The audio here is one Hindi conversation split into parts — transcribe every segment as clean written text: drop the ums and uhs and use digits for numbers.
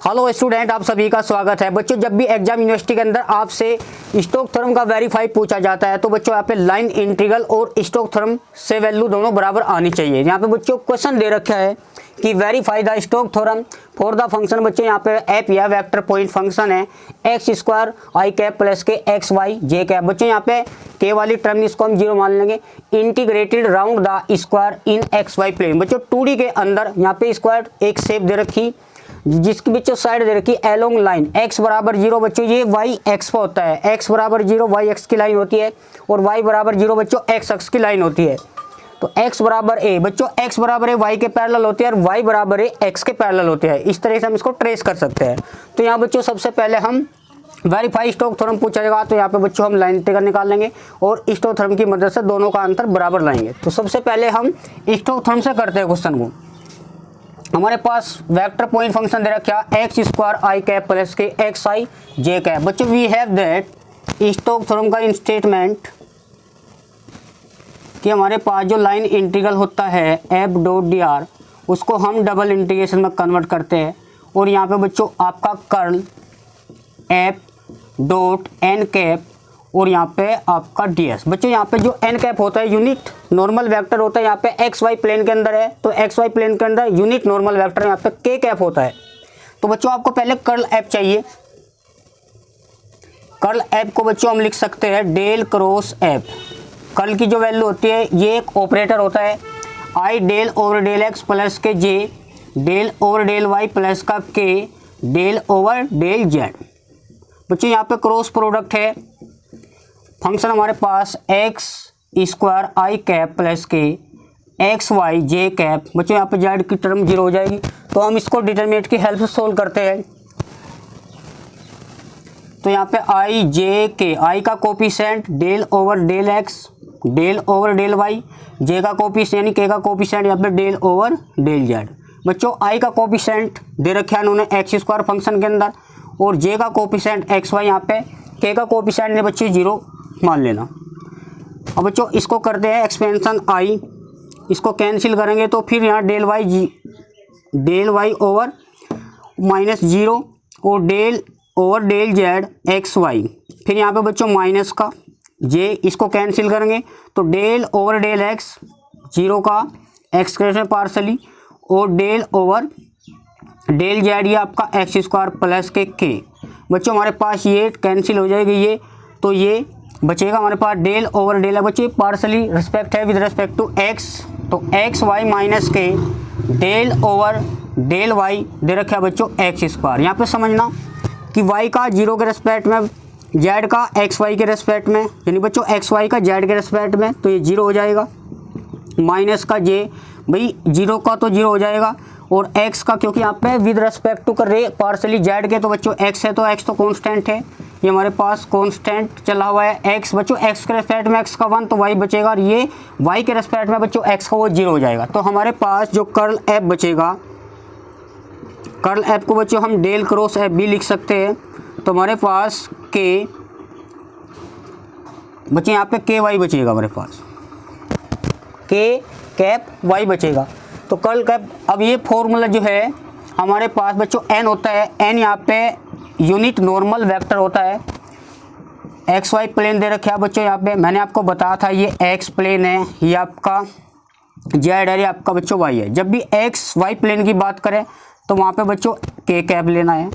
हेलो स्टूडेंट, आप सभी का स्वागत है। बच्चों, जब भी एग्जाम यूनिवर्सिटी के अंदर आपसे स्टोक्स थ्योरम का वेरीफाई पूछा जाता है तो बच्चों यहाँ पे लाइन इंटीग्रल और स्टोक्स थ्योरम से वैल्यू दोनों बराबर आनी चाहिए। यहाँ पे बच्चों क्वेश्चन दे रखा है कि verify the Stokes theorem for the function. बच्चों यहाँ पे एफ या वेक्टर पॉइंट फंक्शन है X square I cap plus K x Y J cap. बच्चों यहाँ पे के वाली टर्म इसको हम जीरो मान लेंगे। Integrated round the square in X Y plane. बच्चों 2D के अंदर यहाँ पे स्क्वायर एक शेप दे रखी जिसकी बच्चों साइड दे रखी एलोंग लाइन x बराबर 0। बच्चों ये y x पर होता है, x बराबर 0 y x की लाइन होती है और y बराबर 0 बच्चों x अक्ष की लाइन होती है। तो x बराबर a बच्चों x बराबर a y के पैरेलल होते हैं और y बराबर a x के पैरेलल होते हैं। इस तरह से हम इसको ट्रेस कर सकते हैं। तो यहाँ बच्चों सबसे पहले हम वेरीफाई स्टोक्स थ्योरम पूछा जाएगा तो यहाँ पे बच्चों हम लाइन इंटीग्रल निकाल लेंगे और स्टोक्स थ्योरम की मदद से दोनों का अंतर बराबर लाएंगे। तो सबसे पहले हम स्टोक्स थ्योरम से करते हैं क्वेश्चन को। हमारे पास वेक्टर पॉइंट फंक्शन दे रखा है X square I cap plus K X I J cap. बच्चों we have that Stokes theorem का स्टेटमेंट कि हमारे पास जो लाइन इंटीग्रल होता है एफ डॉट डी आर उसको हम डबल इंटीग्रेशन में कन्वर्ट करते हैं और यहाँ पे बच्चों आपका curl F dot N cap और यहाँ पे आपका डी एस। बच्चों यहाँ पे जो एन कैप होता है यूनिट नॉर्मल वेक्टर होता है। यहाँ पे एक्स वाई प्लेन के अंदर है तो एक्स वाई प्लेन के अंदर यूनिट नॉर्मल वेक्टर यहाँ पे के कैप होता है। तो बच्चों आपको पहले कर्ल एफ चाहिए। कर्ल एफ को बच्चों हम लिख सकते हैं डेल क्रॉस एफ। कर्ल की जो वैल्यू होती है ये एक ऑपरेटर होता है i del over del x plus के j del over del y plus का k del over del Z. बच्चों यहाँ पे क्रॉस प्रोडक्ट है फंक्शन हमारे पास x square I cap plus K x Y J cap. बच्चों यहाँ पे जेड की टर्म 0 हो जाएगी तो हम इसको डिटरमिनेंट की हेल्प से सोल्व करते हैं। तो यहाँ पे आई जे के आई का coefficient del over del x del over del y, j का कोफिशिएंट यानी के का कोफिशिएंट यहाँ पे डेल ओवर डेल जेड। बच्चों आई का कोफिशिएंट दे रखा है उन्होंने एक्स स्क्वायर फंक्शन के अंदर और जे का कोफिशिएंट एक्स वाई, यहाँ पे के का कोफिशिएंट ने बच्चे 0 मान लेना। अब बच्चों इसको करते हैं एक्सपेंशन आई, इसको कैंसिल करेंगे तो फिर यहाँ डेल वाई ओवर माइनस 0 और del over del Z X Y. फिर यहाँ पे बच्चों माइनस का जे, इसको कैंसिल करेंगे तो डेल ओवर डेल एक्स 0 का एक्सप्रेशन पार्सली और डेल ओवर डेल जेड ये आपका एक्स स्क्वायर प्लस के। बच्चों हमारे पास ये कैंसिल हो जाएगी ये, तो ये बचेगा हमारे पास डेल ओवर डेल है। बच्चे पार्सली रिस्पेक्ट है विद रिस्पेक्ट टू एक्स, तो X Y minus K del over del Y दे रखा है बच्चों एक्स स्क्वायर। यहाँ पे समझना कि वाई का 0 के रिस्पेक्ट में, जेड का एक्स वाई के रिस्पेक्ट में, यानी बच्चों एक्स वाई का जेड के रिस्पेक्ट में, तो ये 0 हो जाएगा। माइनस का जे भाई 0 का तो 0 हो जाएगा और x का क्योंकि यहाँ पे विद रिस्पेक्ट टू कर रहे पार्सली जेड के, तो बच्चों x है तो x तो कांस्टेंट है, ये हमारे पास कांस्टेंट चला हुआ है x। बच्चों x के रिस्पेक्ट में x का 1 तो y बचेगा और ये y के रिस्पेक्ट में बच्चों x का वो 0 हो जाएगा। तो हमारे पास जो कर्ल f बचेगा, कर्ल f को बच्चों हम डेल क्रॉस f भी लिख सकते हैं। तो हमारे पास के बच्चे यहाँ पे के वाई बचेगा, हमारे पास के कैप वाई बचेगा। तो कर्ल कैप, अब ये फॉर्मूला जो है हमारे पास बच्चों n होता है, n यहाँ पे यूनिट नॉर्मल वेक्टर होता है। एक्स वाई प्लेन दे रखे है बच्चों, यहाँ पे मैंने आपको बताया था ये एक्स प्लेन है, ये आपका जेड है, ये आपका बच्चों वाई है। जब भी एक्स वाई प्लेन की बात करें तो वहाँ पे बच्चों के कैप लेना है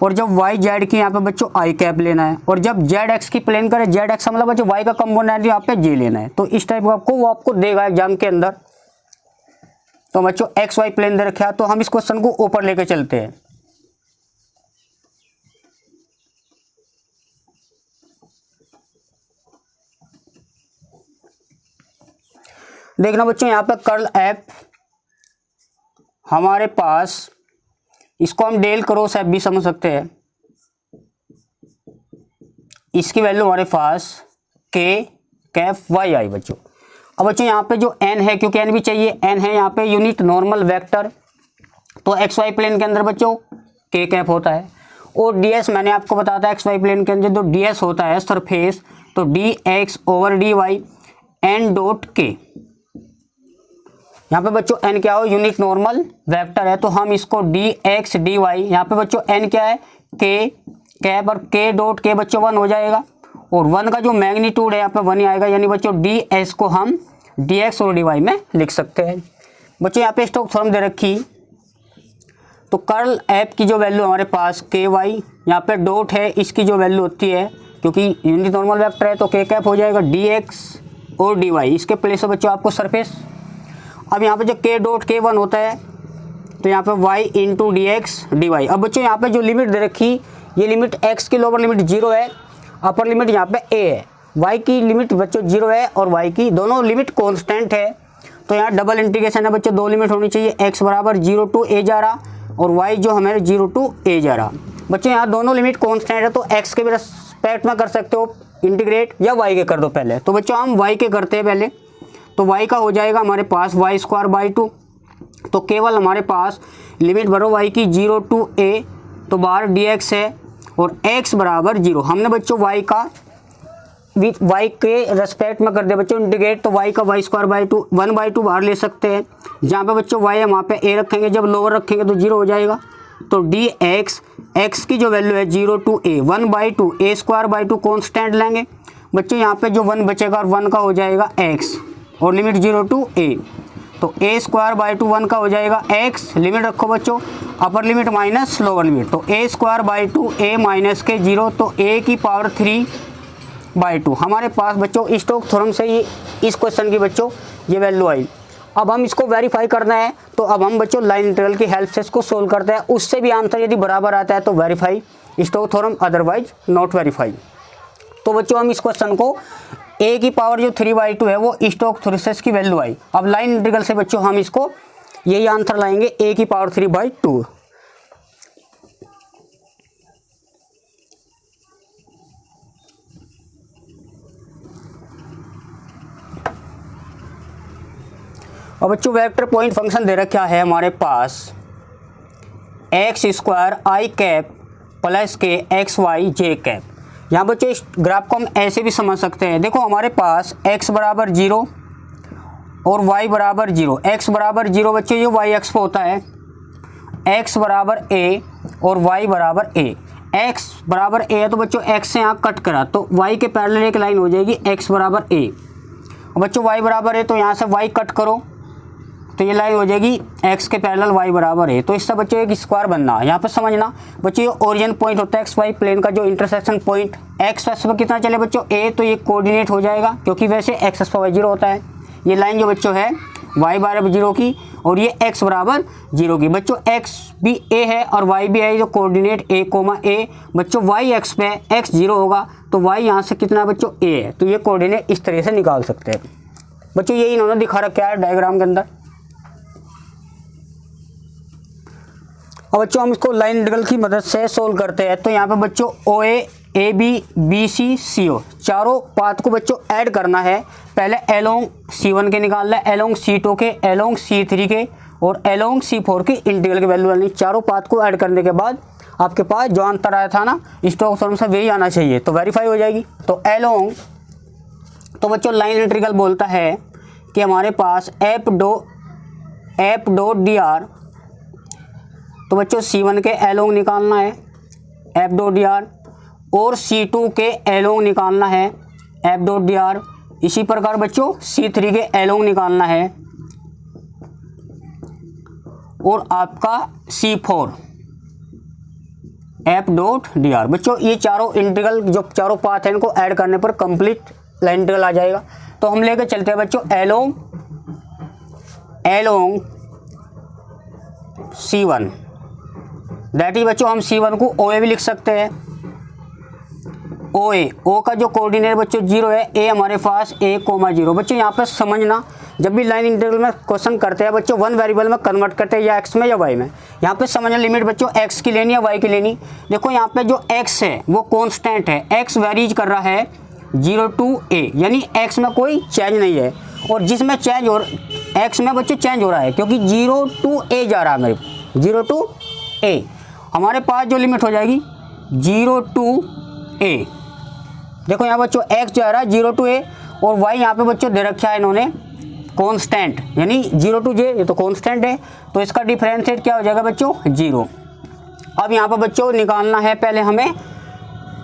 और जब वाई जेड की यहाँ पे बच्चों आई कैप लेना है और जब जेड एक्स की प्लेन करें, जेड एक्स मतलब बच्चों वाई का कंपोनेंट यहाँ पे जे लेना है। तो इस टाइप का वो आपको देगा एग्जाम के अंदर। तो बच्चों एक्स वाई प्लेन दे रखा है तो हम इस क्वेश्चन को ऊपर लेके चलते हैं। देखना बच्चों यहाँ पे कर्ल एफ हमारे पास, इसको हम डेल क्रॉस एफ भी समझ सकते हैं। इसकी वैल्यू हमारे पास के कैप वाई आई बच्चों। अब बच्चों यहाँ पे जो n है, क्योंकि n भी चाहिए, n है यहाँ पे यूनिट नॉर्मल वेक्टर, तो एक्स वाई प्लेन के अंदर बच्चों के कैप होता है और ds मैंने आपको बताया था एक्स वाई प्लेन के अंदर जो ds होता है सरफेस, तो D X over D Y N dot K. यहाँ पे बच्चों n क्या हो, यूनिट नॉर्मल वेक्टर है, तो हम इसको dx dy, यहाँ पे बच्चों n क्या है, k कैप, और k डॉट k बच्चों 1 हो जाएगा, और 1 का जो मैग्नीट्यूड है यहाँ पे 1 ही आएगा, यानी बच्चों ds को हम dx और dy में लिख सकते हैं। बच्चों यहाँ पे स्टोक्स थ्योरम दे रखी, तो कर्ल ऐप की जो वैल्यू हमारे पास ky, यहाँ पे डॉट है, इसकी जो वैल्यू होती है, क्योंकि यूनिट नॉर्मल वेक्टर है तो k कैप हो जाएगा dx और dy, इसके प्लेस से बच्चों आपको सरफेस। अब यहाँ पे जो k डॉट k 1 होता है, तो यहाँ पे y into D X D Y. अब बच्चों यहाँ पे जो लिमिट दे रखी, ये लिमिट x की लोअर लिमिट 0 है, अपर लिमिट यहाँ पे a है, y की लिमिट बच्चों 0 है, और y की दोनों लिमिट कांस्टेंट है, तो यहाँ डबल इंटीग्रेशन है बच्चों, दो लिमिट होनी चाहिए, x बराबर 0 टू a जा रहा, और y जो हमारे 0 टू a जा रहा। बच्चों यहाँ दोनों लिमिट कांस्टेंट है, तो x के भी रिस्पेक्ट में कर सकते हो इंटीग्रेट, या y के कर दो पहले। तो बच्चों हम y के करते हैं पहले, तो y का हो जाएगा हमारे पास y स्क्वायर बाई 2, तो केवल हमारे पास लिमिट भरो y की 0 टू a, तो बाहर dx है, और x बराबर 0। हमने बच्चों y का y के रेस्पेक्ट में कर दिया बच्चों इंटीग्रेट, तो y का y स्क्वायर बाई 2 1/2 बाहर ले सकते हैं, जहाँ पे बच्चों y है वहाँ पे a रखेंगे, जब लोअर रखेंगे तो 0 हो जाएगा, तो dx x की जो वैल्यू है 0 to a 1/2 a square by 2 constant लेंगे बच्चों, यहाँ पे जो 1 बचेगा, और 1 का हो जाएगा x, और लिमिट 0 टू a, तो a स्क्वायर बाई 2 1 का हो जाएगा x, लिमिट रखो बच्चों upper limit minus lower limit, तो a square by 2 a minus के 0, तो a की पावर 3/2 हमारे पास बच्चों स्टोक्स थ्योरम से ही इस क्वेश्चन की बच्चों ये वैल्यू आई। अब हम इसको वेरीफाई करना है, तो अब हम बच्चों लाइन इंटीग्रल की हेल्प से इसको सोल्व करते हैं, उससे भी आंसर यदि बराबर आता है तो verify Stokes theorem, otherwise not verify. तो बच्चों हम इस क्वेश्चन को a की पावर जो 3/2 है वो स्टोक्स थ्योरम की वैल्यू आई। अब लाइन इंटीग्रल से बच्चों हम इसको यही आंसर लाएंगे, a की पावर 3/2। अब बच्चों वेक्टर पॉइंट फंक्शन दे रखा है हमारे पास x square I cap plus K x Y J cap. यहाँ बच्चों इस ग्राफ को हम ऐसे भी समझ सकते हैं, देखो हमारे पास x बराबर 0 और y बराबर 0, x बराबर 0 बच्चों ये y एक्स पे होता है, x बराबर a और y बराबर a, x बराबर a है तो बच्चों x से यहाँ कट करा तो y के पैरेलल एक लाइन हो जाएगी x बराबर a, बच्चों y बराबर है तो यहाँ से y कट करो तो ये लाइन हो जाएगी x के पैरेलल y बराबर है, तो इससे बच्चों एक स्क्वायर बनना। यहाँ पर समझना बच्चों ये ओरिजिन पॉइंट होता है एक्स वाई प्लेन का जो इंटरसेक्शन पॉइंट, एक्स एक्स पर कितना चले बच्चों a, तो ये कोऑर्डिनेट हो जाएगा क्योंकि वैसे एक्स एक्स पर वाई 0 होता है। ये लाइन जो बच्चों है y बराबर 0 की और ये x बराबर 0 की, बच्चों x भी a है और y भी है, जो कोऑर्डिनेट a कोमा a, बच्चों y एक्स पे x 0 होगा तो y यहाँ से कितना है बच्चों a है, तो ये कोऑर्डिनेट इस तरह से निकाल सकते हैं। बच्चों ये इन्होंने दिखा रखा है डायग्राम के अंदर। अब बच्चों हम इसको लाइन इंटीग्रल की मदद से सोल्व करते हैं, तो यहाँ पे बच्चों ओ ए बी बी सी सी ओ चारों पाथ को बच्चों ऐड करना है। पहले एलोंग C1 के निकालना है, एलोंग C2 के, एलोंग C3 के और एलोंग C4 के इंटीग्रल की वैल्यू लेनी। चारों पाथ को ऐड करने के बाद आपके पास जो अंतर आया था ना स्टोक्स थ्योरम से वही आना चाहिए, तो वेरीफाई हो जाएगी। तो एलोंग, तो बच्चों लाइन इंटीग्रल बोलता है कि हमारे पास एफ डॉट डी आर, तो बच्चों C1 के एलोंग निकालना है एफ डॉट डी आर और C2 के एलोंग निकालना है एफ डॉट डी आर। इसी प्रकार बच्चों C3 के एलोंग निकालना है और आपका C4 F dot D R. बच्चों ये चारों इंटीग्रल जो चारों पाथ हैं इनको ऐड करने पर कंप्लीट लाइन इंटीग्रल आ जाएगा। तो हम लेकर चलते हैं बच्चों एलोंग C1, दैट इज बच्चों हम C1 को OA भी लिख सकते हैं। OA, O का जो कोऑर्डिनेट बच्चों 0 है, A हमारे पास A, 0। बच्चों यहाँ पे समझना जब भी लाइन इंटीग्रल में क्वेश्चन करते हैं बच्चों वन वेरिएबल में कन्वर्ट करते हैं, या x में या y में। यहाँ पे समझना लिमिट बच्चों x की लेनी या y की लेनी। देखो यहाँ पे जो x है वो कांस्टेंट है, x वेरीज कर रहा है 0 टू a, यानी x में कोई चेंज नहीं है, और जिसमें चेंज हो x में बच्चों चेंज हो रहा है क्योंकि 0 टू a जा रहा है, मेरे 0 टू a हमारे पास जो लिमिट हो जाएगी 0 टू a। देखो यहाँ बच्चों x जा रहा है 0 टू a और y यहाँ पे बच्चों दे रखा है इन्होंने कांस्टेंट, यानी 0 to j ये तो कांस्टेंट है, तो इसका डिफरेंशिएट क्या हो जाएगा बच्चों 0। अब यहाँ पर बच्चों निकालना है पहले हमें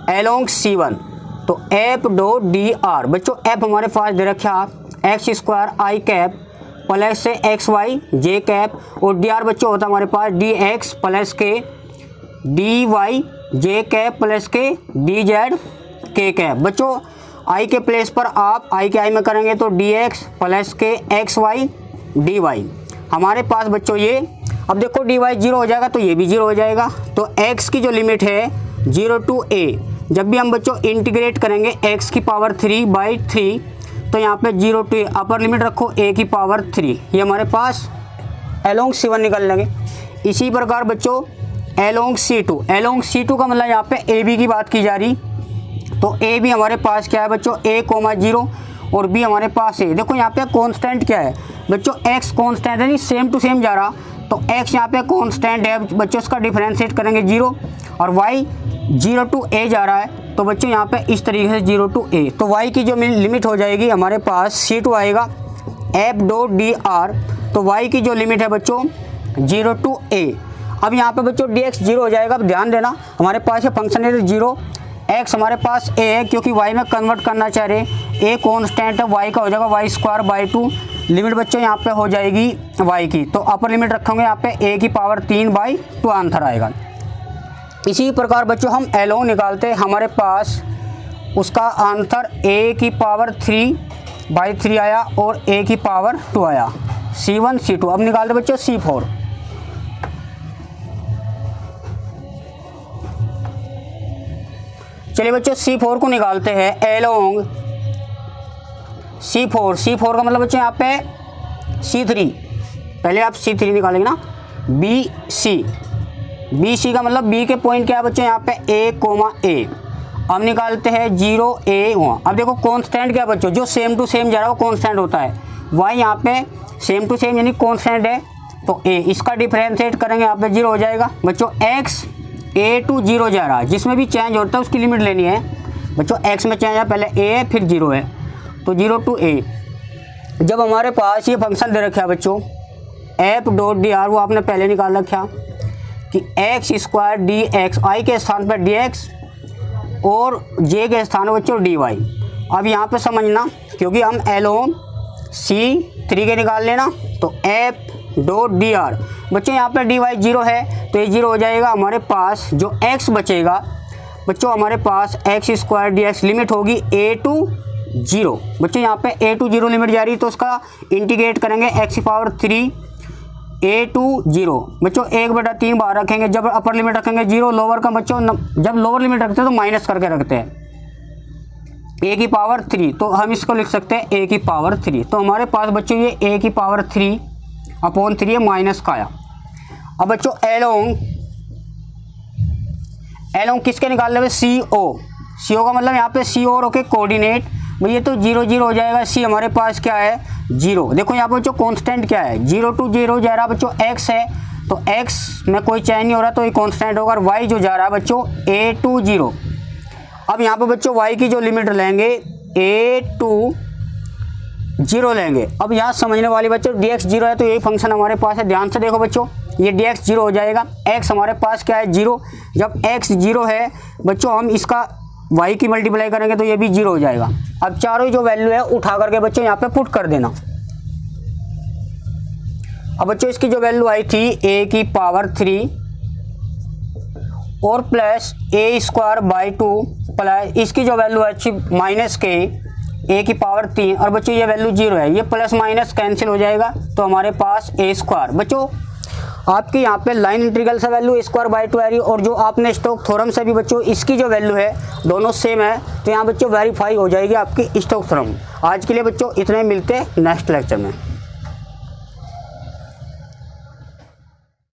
अलोंग C1, तो एफ डॉट डी आर, बच्चों एफ हमारे पास दे रखा x square I cap plus से एक्स वाई जे कैप, और डी आर बच्चों होता है हमारे पास डी एक्स प्लस के डी वाई जे कैप प्लस के डी जेड के कैप। बच्चों आई के प्लेस पर आप आई के आई में करेंगे तो D x plus K x Y D Y हमारे पास बच्चों ये, अब देखो डी वाई 0 हो जाएगा तो ये भी 0 हो जाएगा, तो x की जो लिमिट है 0 to a, जब भी हम बच्चों इंटीग्रेट करेंगे x की पावर 3/3, तो यहाँ पे 0 to a अपर लिमिट रखो a की पावर 3, ये हमारे पास अलोंग C1 निकल लेंगे। इसी प्रकार बच्चों अलोंग C2 का मतलब यहाँ पे ए बी की बात की जा रही, तो ए बी हमारे पास क्या है बच्चों a,0 और b हमारे पास है। देखो यहाँ पे कांस्टेंट क्या है बच्चों, x कांस्टेंट है, नहीं सेम टू सेम जा रहा, तो x यहाँ पे कांस्टेंट है बच्चों, उसका डिफरेंशिएट करेंगे 0, और y 0 to a जा रहा है, तो बच्चों यहाँ पे इस तरीके से 0 to a, तो y की जो लिमिट हो जाएगी हमारे पास C2 आएगा एफ डॉट डी आर, तो y की जो लिमिट है बच्चों 0 to a। अब यहाँ पे बच्चों dx 0 हो जाएगा। अब ध्यान देना हमारे पास ये फंक्शन है 0, x हमारे पास a है क्योंकि y में कन्वर्ट करना चाह रहे, a कांस्टेंट है, y का हो जाएगा y²/2, लिमिट बच्चों यहाँ पे हो जाएगी y की, तो अपर लिमिट रखेंगे यहाँ पे a की पावर 3/2 आंसर आएगा। इसी प्रकार बच्चों हम अलोंग निकालते हैं, हमारे पास उसका आंसर a की पावर 3/3 आया और a की पावर 2 आया, C1 C2। अब निकालते बच्चों C4, चलिए बच्चों C4 को निकालते हैं अलोंग C4 का मतलब बच्चों यहाँ पे C3, पहले आप C3 निकालेंगे ना, BC का मतलब B के पॉइंट क्या है बच्चों यहाँ पे A,A। अब निकालते हैं 0A1। अब देखो कांस्टेंट क्या है बच्चों, जो सेम टू सेम जा रहा है वो कांस्टेंट होता है, y यहाँ पे सेम टू सेम यानी कांस्टेंट है, तो a इसका डिफरेंशिएट करेंगे यहाँ पे 0 हो जाएगा बच्चों। x a to 0 जा रहा है, जिसमें भी चेंज होता है उसकी लिमिट लेनी है बच्चों, x में चेंज है पहले a है फिर 0 है, तो 0 to a। जब हमारे पास ये फंक्शन दे रखा है बच्चों एफ डॉट डी आर, वो आपने पहले निकाल रखा कि x² dx, i के स्थान पर dx और j के स्थान पर बच्चों dy। अब यहाँ पे समझना, क्योंकि हम अलोंग C3 के निकाल लेना, तो एफ डॉट डी आर बच्चों यहाँ पे dy 0 है तो ये 0 हो जाएगा। हमारे पास जो x बचेगा बच्चों, हमारे पास x² dx लिमिट होगी a to 0, बच्चों यहाँ पे a to 0 लिमिट जा रही है, तो उसका इंटीग्रेट करेंगे x की पावर 3 a to 0, बच्चों 1/3 बाहर रखेंगे, जब अपर लिमिट रखेंगे 0, लोअर का बच्चों जब लोअर लिमिट रखते हैं तो माइनस करके रखते हैं a की पावर 3, तो हम इसको लिख सकते हैं a की पावर 3, तो हमारे पास बच्चों ये a की पावर 3/3 माइनस का आया। अब बच्चों एलोंग किसके निकाल रहे CO का मतलब यहाँ पे C और ओके कोऑर्डिनेट, ये तो 0 0 हो जाएगा, C हमारे पास क्या है 0। देखो यहाँ पर बच्चों कांस्टेंट क्या है 0 to 0 जा रहा बच्चों x है, तो x में कोई चेंज नहीं हो रहा तो ये कांस्टेंट होगा, और y जो जा रहा है बच्चों a to 0। अब यहाँ पे बच्चों y की जो लिमिट लेंगे a to 0 लेंगे। अब यहाँ समझने वाली बच्चों dx 0 है तो यही फंक्शन हमारे पास है, ध्यान से देखो बच्चों, ये dx 0 हो जाएगा, x हमारे पास क्या है 0, जब x 0 है बच्चों हम इसका y की मल्टीप्लाई करेंगे तो ये भी 0 हो जाएगा। अब चारों जो वैल्यू है उठा करके बच्चों यहाँ पे पुट कर देना। अब बच्चों इसकी जो वैल्यू आई थी a की पावर 3 और प्लस a²/2 प्लस इसकी जो वैल्यू है माइनस के a की पावर 3, और बच्चों ये वैल्यू 0 है, ये प्लस माइनस कैंसिल हो जाएगा, तो हमारे पास a²। बच्चों आपकी यहाँ पे लाइन इंटीग्रल से वैल्यू a²/2 आ रही है, और जो आपने स्टोक्स थ्योरम से भी बच्चों इसकी जो वैल्यू है दोनों सेम है, तो यहाँ बच्चों वेरीफाई हो जाएगी आपकी स्टोक्स थ्योरम। आज के लिए बच्चों इतने, मिलते हैं नेक्स्ट लेक्चर में।